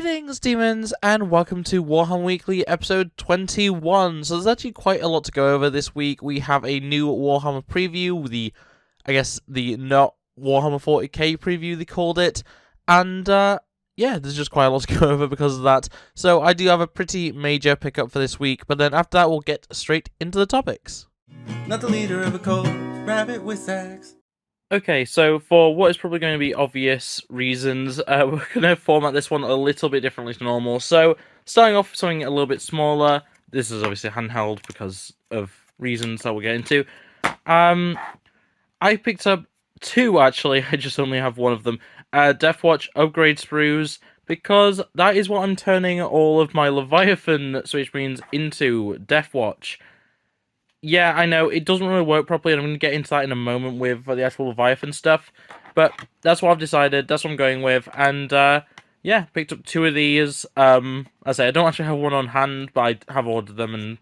Greetings, demons, and welcome to Warhammer Weekly episode 21. So there's actually quite a lot to go over this week. We have a new Warhammer preview, the not Warhammer 40k preview they called it, and yeah, there's just quite a lot to go over because of that. So I do have a pretty major pickup for this week, but then after that we'll get straight into the topics. Not the leader of a cult, RabbitWithAxe. Okay, so for what is probably going to be obvious reasons, we're going to format this one a little bit differently to normal. So, starting off with something a little bit smaller. This is obviously handheld because of reasons that we'll get into. I picked up two, actually. I just only have one of them. Deathwatch upgrade sprues, because that is what I'm turning all of my Leviathan Space Marines into, Deathwatch. Yeah, I know, it doesn't really work properly, and I'm going to get into that in a moment with the actual Leviathan stuff, but that's what I've decided, that's what I'm going with, and, yeah, picked up two of these. As I say, I don't actually have one on hand, but I have ordered them, and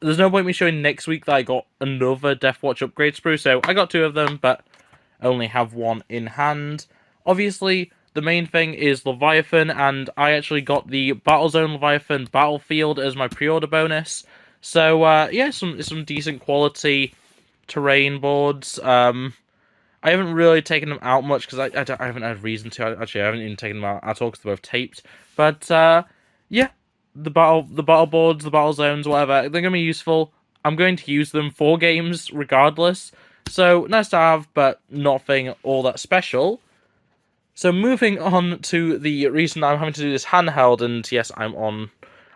there's no point me showing next week that I got another Deathwatch upgrade sprue, so I got two of them, but I only have one in hand. Obviously, the main thing is Leviathan, and I actually got the Battlezone Leviathan Battlefield as my pre-order bonus. So, yeah, some decent quality terrain boards. I haven't really taken them out much, because I haven't had reason to. Actually, I haven't even taken them out at all, because they're both taped. But, yeah, the battle boards, the battle zones, whatever, they're going to be useful. I'm going to use them for games, regardless. So, nice to have, but nothing all that special. So, moving on to the reason I'm having to do this handheld, and yes, I'm on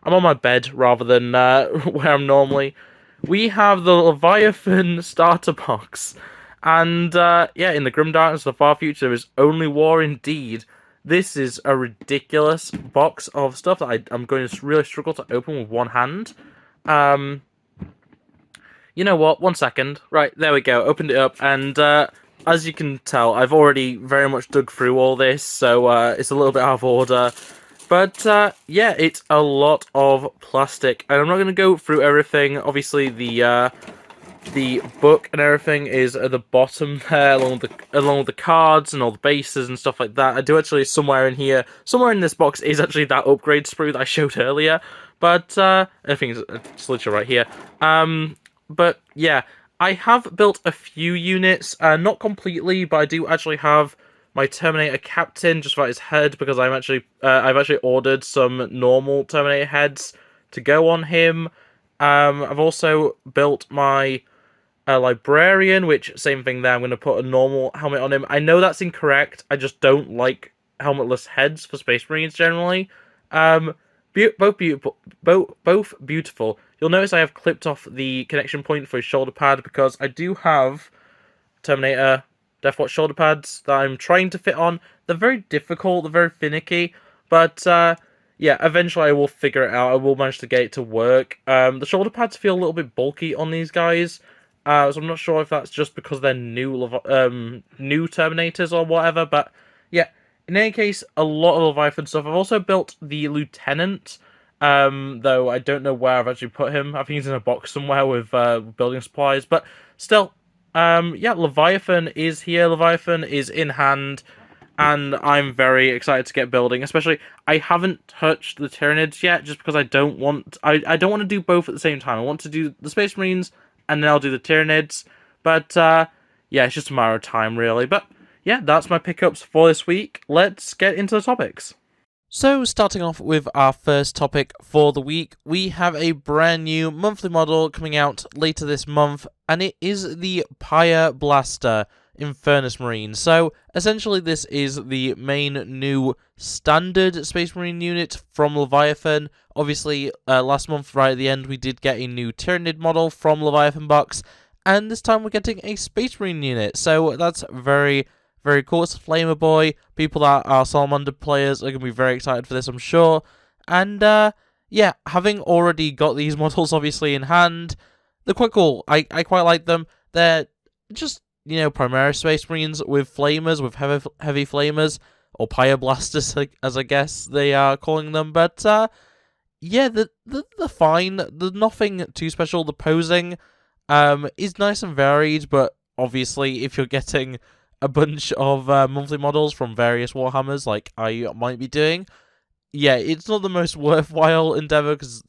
my bed rather than where I'm normally. We have the Leviathan starter box. And, yeah, in the grim darkness of the far future, there is only war indeed. This is a ridiculous box of stuff that I'm going to really struggle to open with one hand. You know what? 1 second. Right, there we go. Opened it up, and as you can tell, I've already very much dug through all this, so it's a little bit out of order. But, yeah, it's a lot of plastic, and I'm not going to go through everything. Obviously, the book and everything is at the bottom there, along with the cards and all the bases and stuff like that. I do actually, somewhere in this box is actually that upgrade sprue that I showed earlier, but, I think it's literally right here. But, yeah, I have built a few units, not completely, but I do actually have my Terminator Captain just for his head, because I've actually ordered some normal Terminator heads to go on him. I've also built my Librarian, which, same thing there, I'm going to put a normal helmet on him. I know that's incorrect, I just don't like helmetless heads for Space Marines generally. Both beautiful. You'll notice I have clipped off the connection point for his shoulder pad, because I do have Terminator Deathwatch shoulder pads that I'm trying to fit on. They're very difficult, they're very finicky, but yeah, eventually I will figure it out. I will manage to get it to work. The shoulder pads feel a little bit bulky on these guys, so I'm not sure if that's just because they're new Terminators or whatever, but yeah, in any case, a lot of Leviathan stuff. I've also built the Lieutenant, though I don't know where I've actually put him. I think he's in a box somewhere with building supplies, but still, yeah, Leviathan is here, Leviathan is in hand, and I'm very excited to get building. Especially, I haven't touched the Tyranids yet, just because I don't want to do both at the same time. I want to do the Space Marines, and then I'll do the Tyranids, but, yeah, it's just a matter of time, really. But, yeah, that's my pickups for this week. Let's get into the topics. So, starting off with our first topic for the week, we have a brand new monthly model coming out later this month, and it is the Pyre Blaster Infernus Marine. So, essentially this is the main new standard Space Marine unit from Leviathan. Obviously, last month, right at the end, we did get a new Tyranid model from Leviathan box, and this time we're getting a Space Marine unit, so that's very cool. It's a Flamer Boy. People that are Salamander players are going to be very excited for this, I'm sure. And, yeah, having already got these models obviously in hand, they're quite cool. I quite like them. They're just, you know, Primaris Space Marines with Flamers, with heavy Flamers, or Pyre Blasters, as I guess they are calling them. But, yeah, they're fine. There's nothing too special. The posing is nice and varied, but obviously if you're getting a bunch of monthly models from various Warhammers, like I might be doing, yeah, it's not the most worthwhile endeavor because,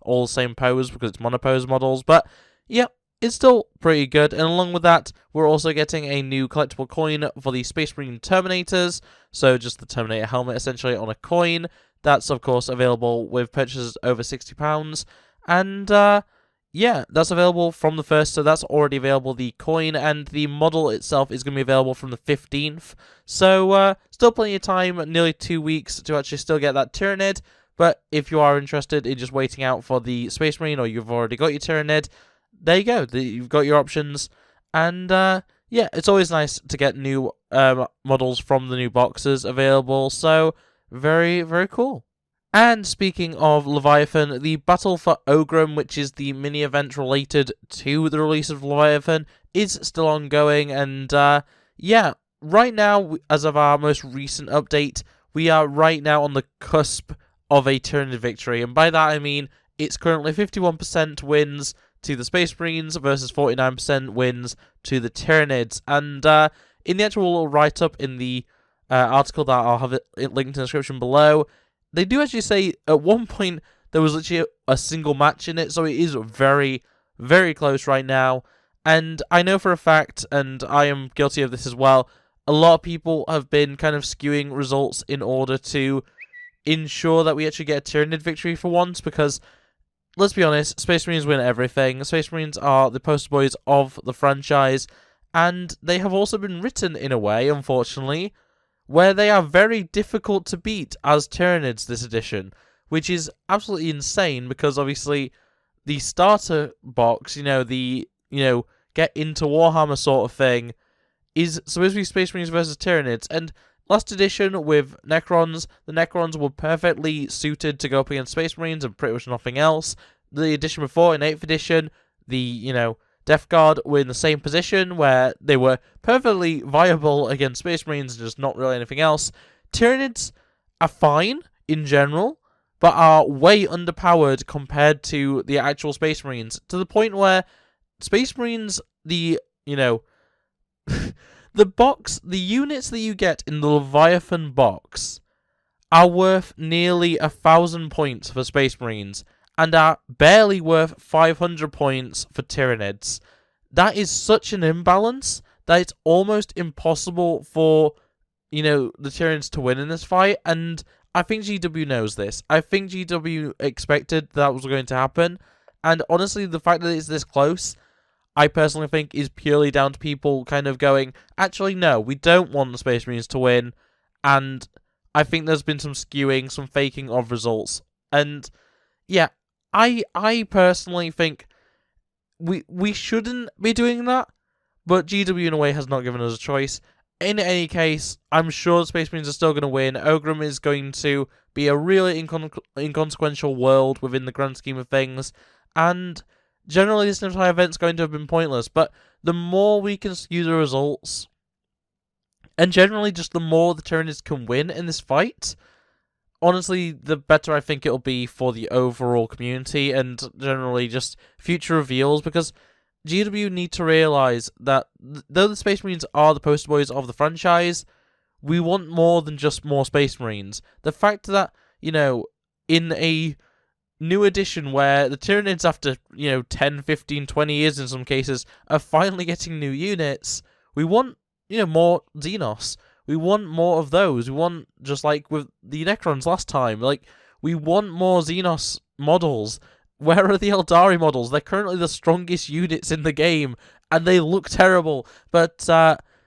all the same pose because it's monopose models, but yeah, it's still pretty good. And along with that, we're also getting a new collectible coin for the Space Marine Terminators, so just the Terminator helmet essentially on a coin. That's, of course, available with purchases over £60, and yeah, that's available from the 1st, so that's already available, the coin, and the model itself is going to be available from the 15th. So, still plenty of time, nearly 2 weeks to actually still get that Tyranid, but if you are interested in just waiting out for the Space Marine, or you've already got your Tyranid, there you go, you've got your options, and yeah, it's always nice to get new models from the new boxes available, so very, very cool. And speaking of Leviathan, the Battle for Ogrim, which is the mini-event related to the release of Leviathan, is still ongoing, and yeah, right now, as of our most recent update, we are right now on the cusp of a Tyranid victory, and by that I mean it's currently 51% wins to the Space Marines versus 49% wins to the Tyranids, and in the actual write-up in the article that I'll have it linked in the description below, they do actually say at one point there was literally a single match in it, so it is very, very close right now. And I know for a fact, and I am guilty of this as well, a lot of people have been kind of skewing results in order to ensure that we actually get a Tyranid victory for once, because, let's be honest, Space Marines win everything. Space Marines are the poster boys of the franchise, and they have also been written in a way, unfortunately, where they are very difficult to beat as Tyranids this edition, which is absolutely insane because obviously the starter box, the get into Warhammer sort of thing, is supposed to be Space Marines versus Tyranids, and last edition with Necrons, the Necrons were perfectly suited to go up against Space Marines and pretty much nothing else. The edition before, in 8th edition, the, Death Guard were in the same position where they were perfectly viable against Space Marines and just not really anything else. Tyranids are fine in general, but are way underpowered compared to the actual Space Marines, to the point where Space Marines, the units that you get in the Leviathan box are worth nearly 1,000 points for Space Marines, and are barely worth 500 points for Tyranids. That is such an imbalance that it's almost impossible for, the Tyranids to win in this fight, and I think GW knows this. I think GW expected that was going to happen, and honestly, the fact that it's this close, I personally think is purely down to people kind of going, actually, no, we don't want the Space Marines to win, and I think there's been some skewing, some faking of results, and yeah, I personally think we shouldn't be doing that, but GW in a way has not given us a choice. In any case, I'm sure Space Marines are still going to win. Ogrim is going to be a really inconsequential world within the grand scheme of things, and generally this entire event's going to have been pointless, but the more we can skew the results, and generally just the more the Tyranids can win in this fight, honestly, the better I think it'll be for the overall community and generally just future reveals, because GW need to realise that though the Space Marines are the poster boys of the franchise, we want more than just more Space Marines. The fact that, in a new edition where the Tyranids, after, 10, 15, 20 years in some cases, are finally getting new units, we want, more Xenos. We want more of those. We want, just like with the Necrons last time, we want more Xenos models. Where are the Eldari models? They're currently the strongest units in the game, and they look terrible. But,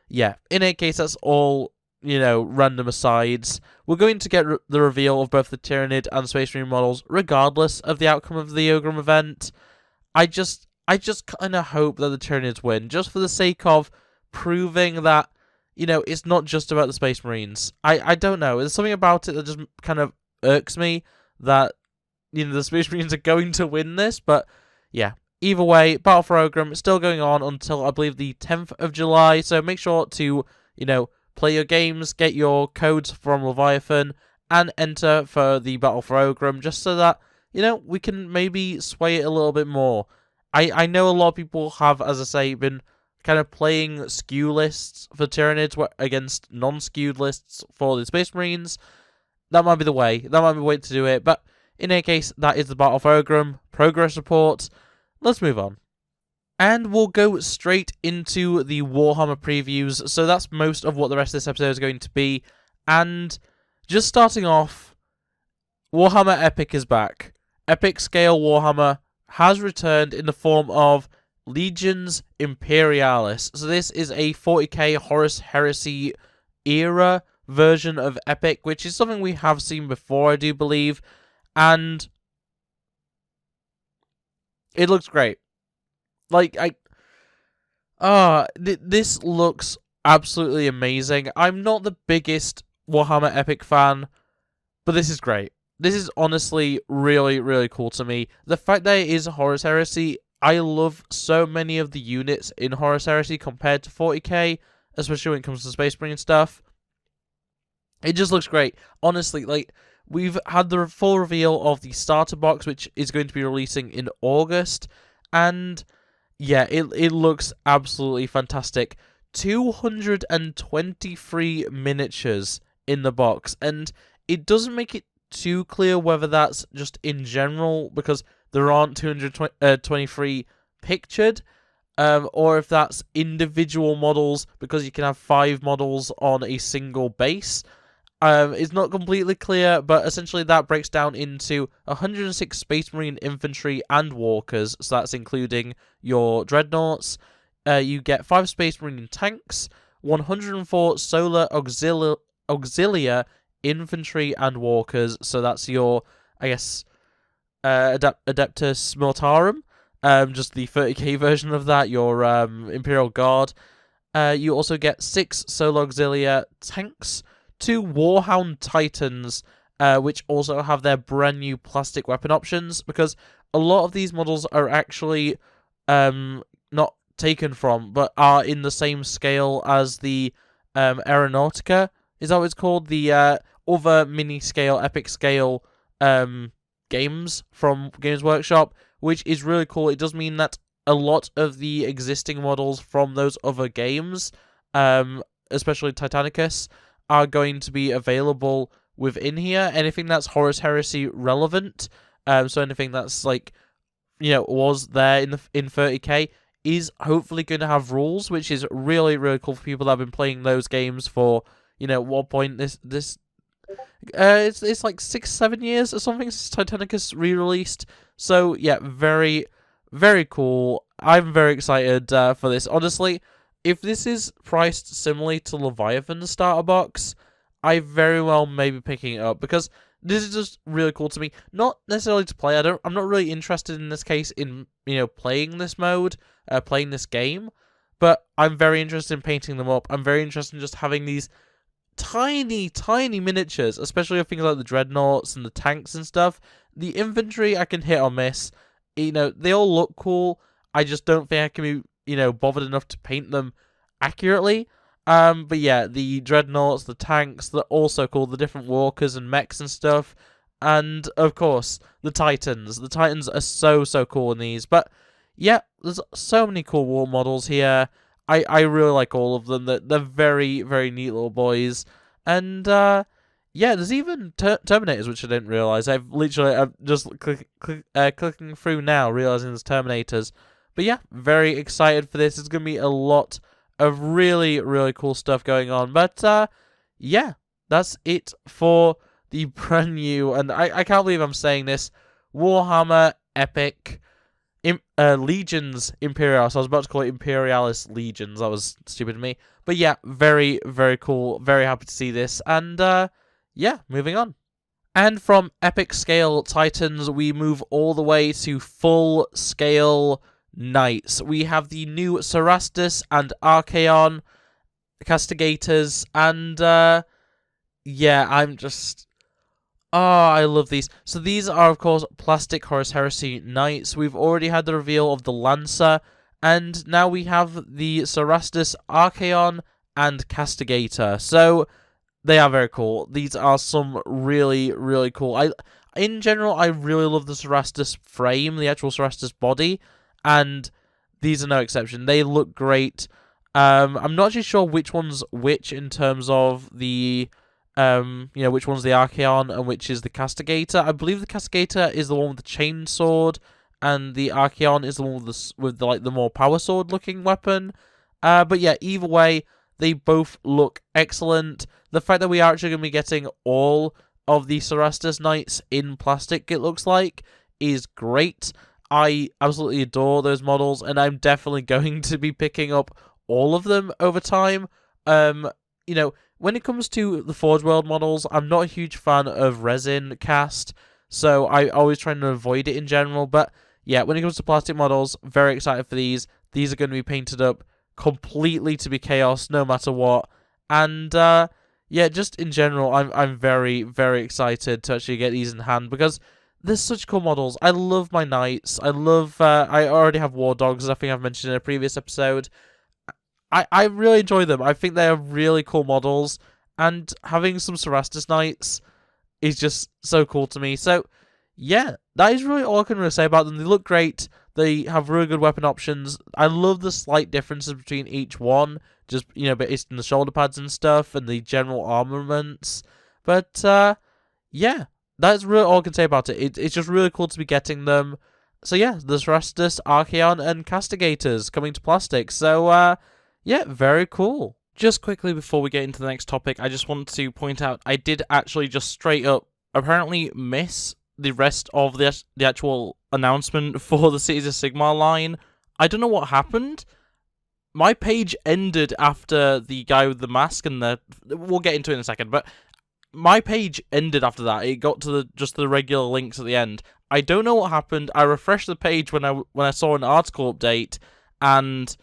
yeah, in any case, that's all, random asides. We're going to get the reveal of both the Tyranid and Space Marine models, regardless of the outcome of the Ogrim event. I just kind of hope that the Tyranids win, just for the sake of proving that, it's not just about the Space Marines. I don't know. There's something about it that just kind of irks me that, the Space Marines are going to win this. But, yeah. Either way, Battle for Ogrim is still going on until, I believe, the 10th of July. So make sure to, play your games, get your codes from Leviathan, and enter for the Battle for Ogrim, just so that, we can maybe sway it a little bit more. I know a lot of people have, as I say, been kind of playing skew lists for Tyranids against non-skewed lists for the Space Marines. that might be the way. That might be the way to do it. But in any case, that is the Battle of Ogram progress report. Let's move on. And we'll go straight into the Warhammer previews. So that's most of what the rest of this episode is going to be. And just starting off, Warhammer Epic is back. Epic Scale Warhammer has returned in the form of Legions Imperialis. So this is a 40k Horus Heresy era version of Epic, which is something we have seen before, I do believe. And it looks great. Like, this looks absolutely amazing. I'm not the biggest Warhammer Epic fan, but this is great. This is honestly really, really cool to me. The fact that it is Horus Heresy, I love so many of the units in Horus Heresy compared to 40k, especially when it comes to Space Marine stuff. It just looks great. Honestly, like, we've had the full reveal of the starter box, which is going to be releasing in August, and yeah, it looks absolutely fantastic. 223 miniatures in the box, and it doesn't make it too clear whether that's just in general, because there aren't 223 pictured, or if that's individual models, because you can have 5 models on a single base. It's not completely clear, but essentially that breaks down into 106 Space Marine infantry and walkers, so that's including your dreadnoughts. You get 5 Space Marine tanks, 104 Solar Auxilia infantry and walkers, so that's your, I guess, Adeptus Mortarum, just the 30k version of that, your Imperial Guard. You also get 6 Solar Auxilia tanks, 2 Warhound Titans, which also have their brand new plastic weapon options, because a lot of these models are actually not taken from, but are in the same scale as the Aeronautica. Is that what it's called? The other mini-scale, epic scale games from Games Workshop, which is really cool. It does mean that a lot of the existing models from those other games, especially Titanicus, are going to be available within here. Anything that's Horus Heresy relevant, so anything that's like, was there in 30k, is hopefully going to have rules, which is really, really cool for people that have been playing those games for, what point it's like 6-7 years or something since Titanicus re-released. So yeah, very, very cool. I'm very excited for this. Honestly, if this is priced similarly to Leviathan's starter box, I very well may be picking it up, because this is just really cool to me. Not necessarily to play. I'm not really interested in this case in playing this mode, playing this game, but I'm very interested in painting them up. I'm very interested in just having these tiny, tiny miniatures, especially of things like the dreadnoughts and the tanks and stuff. The infantry I can hit or miss. They all look cool. I just don't think I can be bothered enough to paint them accurately. But yeah, the dreadnoughts, the tanks, they're also cool. The different walkers and mechs and stuff. And, of course, the Titans. The Titans are so, so cool in these. But, yeah, there's so many cool war models here. I really like all of them. They're very, very neat little boys. And, yeah, there's even Terminators, which I didn't realise. I'm just clicking through now, realising there's Terminators. But yeah, very excited for this. It's going to be a lot of really, really cool stuff going on. But, yeah, that's it for the brand new, and I can't believe I'm saying this, Warhammer Epic Legions Imperialis. I was about to call it Imperialis Legions. That was stupid of me. But yeah, very, very cool. Very happy to see this. And, yeah, moving on. And from Epic Scale Titans, we move all the way to full scale Knights. We have the new Cerastus and Archaon Castigators, and yeah, I'm just I love these. So these are, of course, plastic Horus Heresy Knights. We've already had the reveal of the Lancer, and now we have the Cerastus, Archaon, and Castigator. So they are very cool. These are some really, really cool. In general, I really love the Cerastus frame, the actual Cerastus body, and these are no exception. They look great. I'm not actually sure which one's which in terms of the which one's the Archaon and which is the Castigator. I believe the Castigator is the one with the chain sword, and the Archaon is the one with the more power sword looking weapon. But yeah, either way, they both look excellent. The fact that we are actually going to be getting all of the Cerastus Knights in plastic, it looks like, is great. I absolutely adore those models, and I'm definitely going to be picking up all of them over time. When it comes to the Forge World models, I'm not a huge fan of resin cast, so I always try to avoid it in general. But yeah, when it comes to plastic models, very excited for these. These are going to be painted up completely to be chaos, no matter what. And yeah, just in general, I'm very, very excited to actually get these in hand, because they're such cool models. I love my knights. I already have war dogs, as I think I've mentioned in a previous episode. I really enjoy them. I think they are really cool models, and having some Cerastus Knights is just so cool to me. So, yeah, that is really all I can really say about them. They look great. They have really good weapon options. I love the slight differences between each one, just, based on the shoulder pads and stuff, and the general armaments. But, yeah, that's really all I can say about it. It's just really cool to be getting them. So, yeah, the Cerastus, Archaon, and Castigators coming to plastic. So, yeah, very cool. Just quickly before we get into the next topic, I just want to point out I did actually just straight up apparently miss the rest of the actual announcement for the Cities of Sigmar line. I don't know what happened. My page ended after the guy with the mask and we'll get into it in a second, but my page ended after that. It got to just the regular links at the end. I don't know what happened. I refreshed the page when I saw an article update, and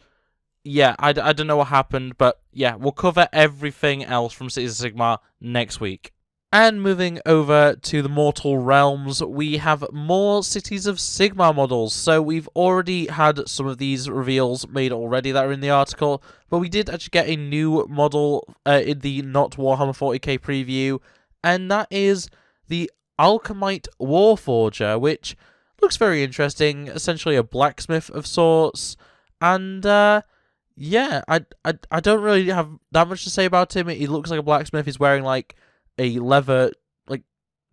yeah, I don't know what happened, but yeah, we'll cover everything else from Cities of Sigmar next week. And moving over to the Mortal Realms, we have more Cities of Sigmar models. So we've already had some of these reveals made already that are in the article, but we did actually get a new model in the Not Warhammer 40k preview, and that is the Alchemite Warforger, which looks very interesting, essentially a blacksmith of sorts, and yeah, I don't really have that much to say about him. He looks like a blacksmith. He's wearing like a leather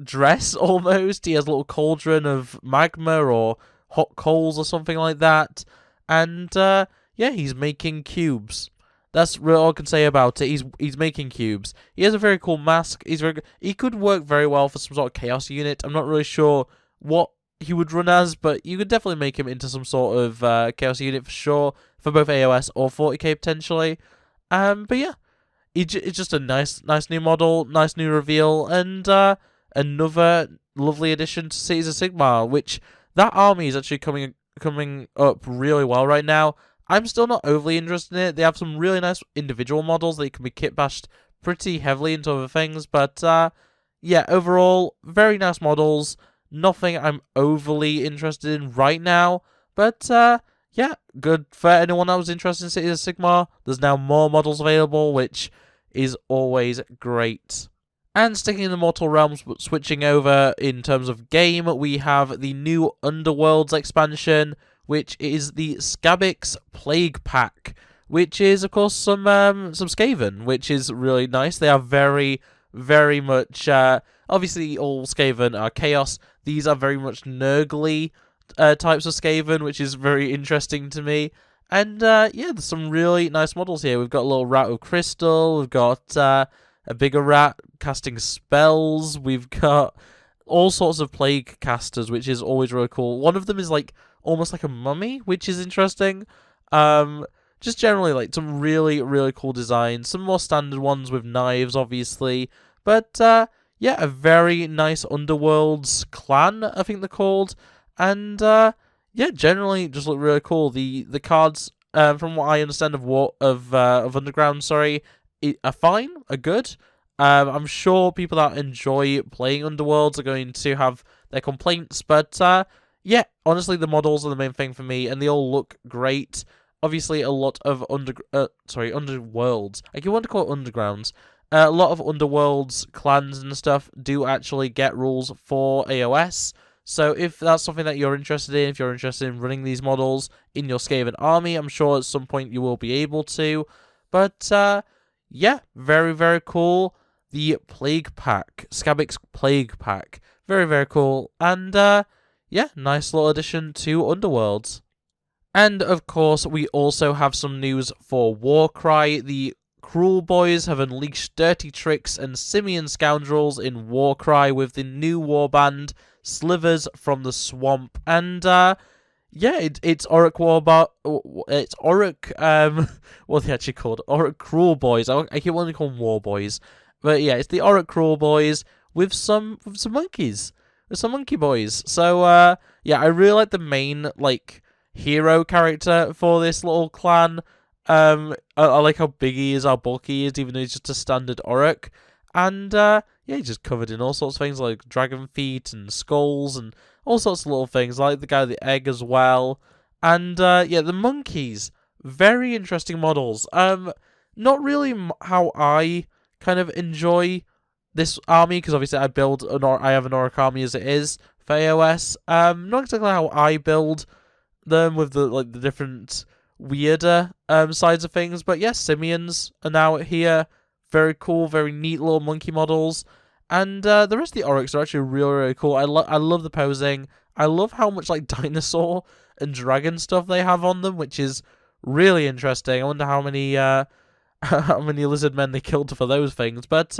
dress almost. He has a little cauldron of magma or hot coals or something like that. And yeah, he's making cubes. That's really all I can say about it. He's making cubes. He has a very cool mask. He could work very well for some sort of chaos unit. I'm not really sure what he would run as, but you could definitely make him into some sort of chaos unit for sure, for both AOS or 40k potentially. But yeah, it's just a nice new model, nice new reveal, and another lovely addition to Cities of Sigmar, which that army is actually coming up really well right now. I'm still not overly interested in it. They have some really nice individual models that can be kit bashed pretty heavily into other things, but yeah, overall, very nice models. Nothing I'm overly interested in right now, but yeah, good for anyone that was interested in Cities of Sigmar. There's now more models available, which is always great. And sticking in the Mortal Realms, but switching over in terms of game, we have the new Underworlds expansion, which is the Skabbix Plague Pack, which is, of course, some Skaven, which is really nice. They are very, very much, obviously all Skaven are Chaos. These are very much Nurgly types of Skaven, which is very interesting to me. And yeah, there's some really nice models here. We've got a little rat with crystal. We've got a bigger rat casting spells. We've got all sorts of plague casters, which is always really cool. One of them is almost like a mummy, which is interesting. Just generally some really, really cool designs. Some more standard ones with knives, obviously. But yeah, a very nice Underworlds clan, I think they're called. And yeah, generally just look really cool. The cards, from what I understand of Underground, are fine, are good. I'm sure people that enjoy playing Underworlds are going to have their complaints, but yeah, honestly, the models are the main thing for me, and they all look great. Obviously, a lot of Underworlds. I keep wanting to call it Undergrounds. A lot of Underworlds clans and stuff do actually get rules for AOS. So if that's something that you're interested in, if you're interested in running these models in your Skaven army, I'm sure at some point you will be able to. But yeah, very, very cool. the Plague Pack, Skabbik's Plague Pack. Very, very cool. And yeah, nice little addition to Underworlds. And of course, we also have some news for Warcry. The Cruel Boys have unleashed dirty tricks and simian scoundrels in Warcry with the new warband, Slivers from the Swamp. And yeah, it's Auric it's Auric, what are they actually called? Auric Cruel Boys. I keep wanting to call them War Boys. But yeah, it's the Auric Cruel Boys with some monkeys. With some monkey boys. So yeah, I really like the main, like, hero character for this little clan. I like how big he is, how bulky he is, even though he's just a standard Auric. And yeah, he's just covered in all sorts of things like dragon feet and skulls and all sorts of little things. I like the guy with the egg as well. And yeah, the monkeys, very interesting models. Not really how I kind of enjoy this army, because obviously I have an Auric army as it is for AOS. Not exactly how I build them with the different weirder sides of things, but yes, simians are now here. Very cool, very neat little monkey models, and the rest of the Aurics are actually really, really cool. I love the posing. I love how much like dinosaur and dragon stuff they have on them, which is really interesting. I wonder how many how many lizard men they killed for those things, but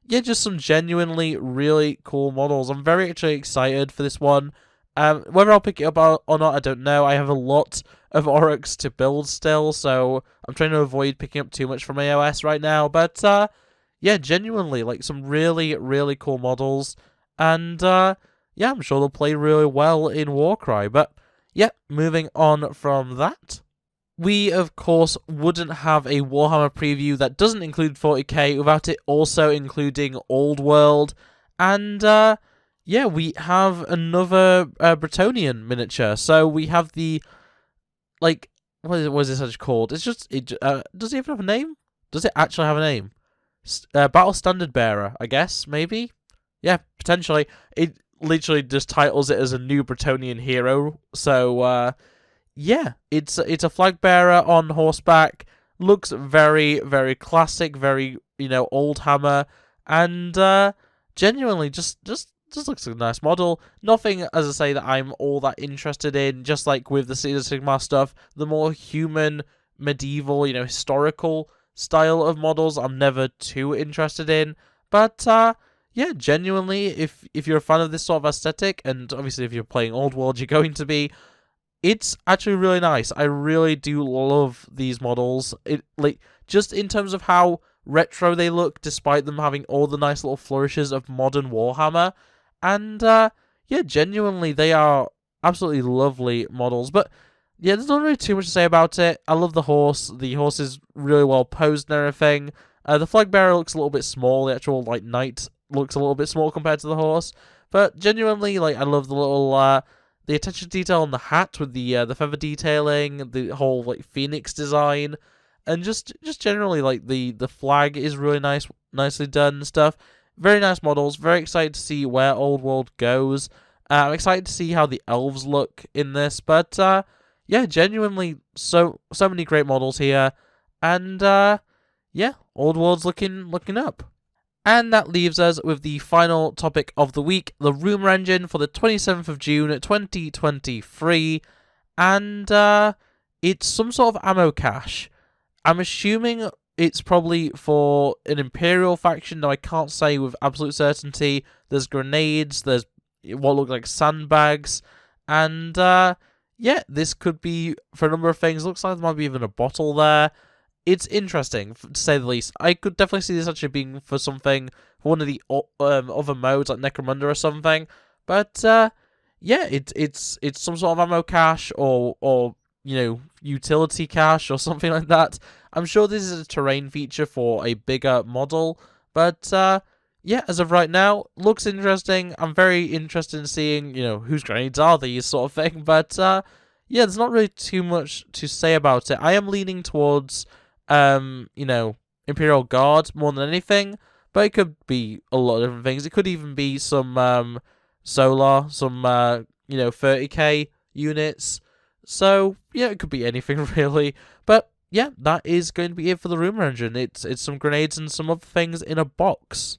yeah, just some genuinely really cool models. I'm very actually excited for this one. Whether I'll pick it up or not, I don't know. I have a lot of Aurics to build still, so I'm trying to avoid picking up too much from AOS right now. But yeah, genuinely, like, some really, really cool models. And yeah, I'm sure they'll play really well in Warcry. But yeah, moving on from that, we, of course, wouldn't have a Warhammer preview that doesn't include 40k without it also including Old World. And yeah, we have another Bretonnian miniature. So we have the, like, what is this actually called? It's just, does it even have a name? Does it actually have a name? Battle Standard Bearer, I guess, maybe? Yeah, potentially. It literally just titles it as a new Bretonnian hero. So, yeah, it's a flag bearer on horseback. Looks very, very classic, very, old hammer. And genuinely just looks like a nice model. Nothing, as I say, that I'm all that interested in. Just like with the Sea of Sigmar stuff, the more human, medieval, historical style of models, I'm never too interested in. But yeah, genuinely, if you're a fan of this sort of aesthetic, and obviously if you're playing Old World, you're going to be, it's actually really nice. I really do love these models. Just in terms of how retro they look, despite them having all the nice little flourishes of modern Warhammer. And yeah, genuinely, they are absolutely lovely models. But yeah, there's not really too much to say about it. I love the horse. The horse is really well posed and everything. The flag bearer looks a little bit small. The actual knight looks a little bit small compared to the horse. But genuinely, I love the little the attention to detail on the hat with the feather detailing, the whole phoenix design, and just generally the flag is really nicely done and stuff. Very nice models. Very excited to see where Old World goes. I'm excited to see how the elves look in this. But yeah, genuinely so many great models here, and yeah, Old World's looking up. And that leaves us with the final topic of the week, the Rumour Engine for the 27th of June 2023. And it's some sort of ammo cache. I'm assuming it's probably for an Imperial faction, though I can't say with absolute certainty. There's grenades, there's what look like sandbags, and yeah, this could be for a number of things. Looks like there might be even a bottle there. It's interesting, to say the least. I could definitely see this actually being for something, for one of the other modes, like Necromunda or something. But yeah, it's some sort of ammo cache or utility cache or something like that. I'm sure this is a terrain feature for a bigger model, but yeah, as of right now, looks interesting. I'm very interested in seeing, whose grenades are these sort of thing. But yeah, there's not really too much to say about it. I am leaning towards Imperial Guard more than anything, but it could be a lot of different things. It could even be some Solar, some 30k units. So yeah, it could be anything really. But yeah, that is going to be it for the rumor engine. It's some grenades and some other things in a box.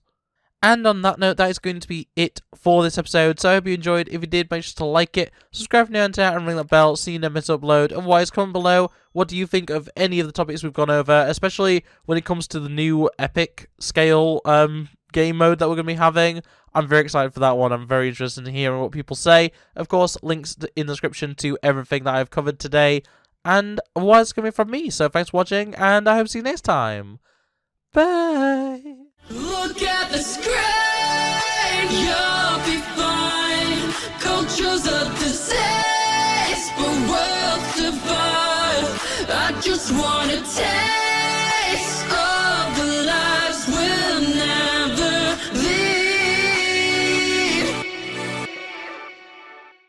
And on that note, that is going to be it for this episode. So I hope you enjoyed. If you did, make sure to like it, subscribe if you're new and ring that bell so you never miss an upload. Otherwise, comment below what do you think of any of the topics we've gone over, especially when it comes to the new epic scale game mode that we're going to be having. I'm very excited for that one. I'm very interested in hearing what people say. Of course, links in the description to everything that I've covered today. And otherwise, it's going to be from me. So thanks for watching, and I hope to see you next time. Bye! Look at the screen, you'll be fine. Culture's a disease, but worlds divide. I just wanna take